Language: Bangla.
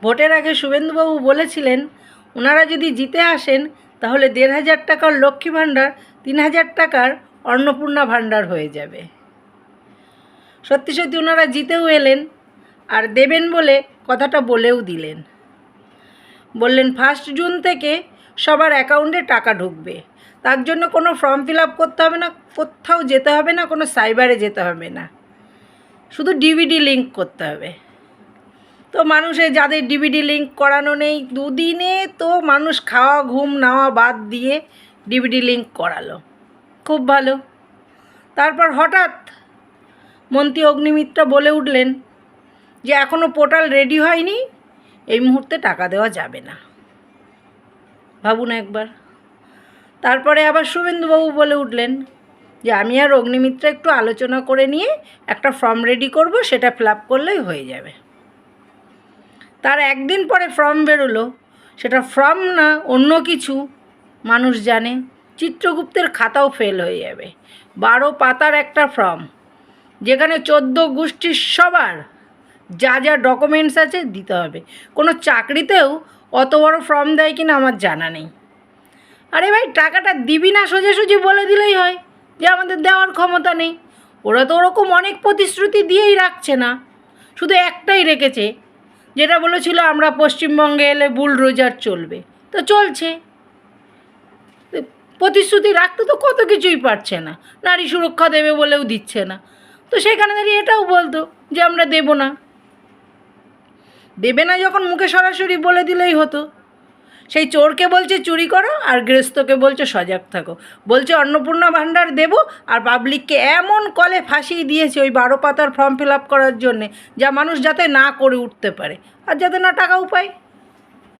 ভোটের আগে শুভেন্দুবাবু বলেছিলেন ওনারা যদি জিতে আসেন তাহলে ১,৫০০ টাকার লক্ষ্মী ভাণ্ডার ৩,০০০ টাকার অন্নপূর্ণা ভাণ্ডার হয়ে যাবে। সত্যি সত্যি ওনারা জিতেও এলেন আর দেবেন বলে কথাটা বলেও দিলেন। বললেন 1 জুন থেকে সবার অ্যাকাউন্টে টাকা ঢুকবে, তার জন্য কোনো ফর্ম ফিল আপ করতে হবে না, কোথাও যেতে হবে না, কোনো সাইবারে যেতে হবে না, শুধু ডিবিডি লিঙ্ক করতে হবে। তো মানুষে যাদের ডিবিডি লিঙ্ক করানো নেই, দুদিনে তো মানুষ খাওয়া ঘুম নেওয়া বাদ দিয়ে ডিবিডি লিঙ্ক করালো, খুব ভালো। তারপর হঠাৎ মন্ত্রী অগ্নিমিত্রা বলে উঠলেন যে এখনও পোর্টাল রেডি হয়নি, এই মুহূর্তে টাকা দেওয়া যাবে না। ভাবুন একবার। তারপরে আবার শুভেন্দুবাবু বলে উঠলেন যে আমি আর অগ্নিমিত্রা একটু আলোচনা করে নিয়ে একটা ফর্ম রেডি করব, সেটা ফিল আপ করলেই হয়ে যাবে। তার একদিন পরে ফর্ম বেরোলো, সেটা ফর্ম না অন্য কিছু মানুষ জানে। চিত্রগুপ্তের খাতাও ফেল হয়ে যাবে। 12 পাতার একটা ফর্ম, যেখানে 14 গোষ্ঠীর সবার যা যা ডকুমেন্টস আছে দিতে হবে। কোনো চাকরিতেও অত বড় ফর্ম দেয় কিনা আমার জানা নেই। আরে ভাই, টাকাটা দিবি না সোজাসুজি বলে দিলেই হয় যে আমাদের দেওয়ার ক্ষমতা নেই। ওরা তো ওরকম অনেক প্রতিশ্রুতি দিয়েই রাখছে না, শুধু একটাই রেখেছে, যেটা বলেছিল আমরা পশ্চিমবঙ্গে এলে বুলডোজার চলবে, তো চলছে। প্রতিশ্রুতি রাখতে তো কত কিছুই পারছে না, নারী সুরক্ষা দেবে বলেও দিচ্ছে না। তো সেখানে দাঁড়িয়ে এটাও বলতো যে আমরা দেবো না। দেবে না যখন মুখে সরাসরি বলে দিলেই হতো। সেই চোরকে বলছে চুরি করো আর গৃহস্থকে বলছে সজাগ থাকো, বলছে অন্নপূর্ণা ভাণ্ডার দেবো, আর পাবলিককে এমন কলে ফাঁসিয়ে দিয়েছে ওই 12 পাতার ফর্ম ফিল আপ করার জন্যে, যা মানুষ যাতে না করে উঠতে পারে আর যাতে না টাকাও পায়।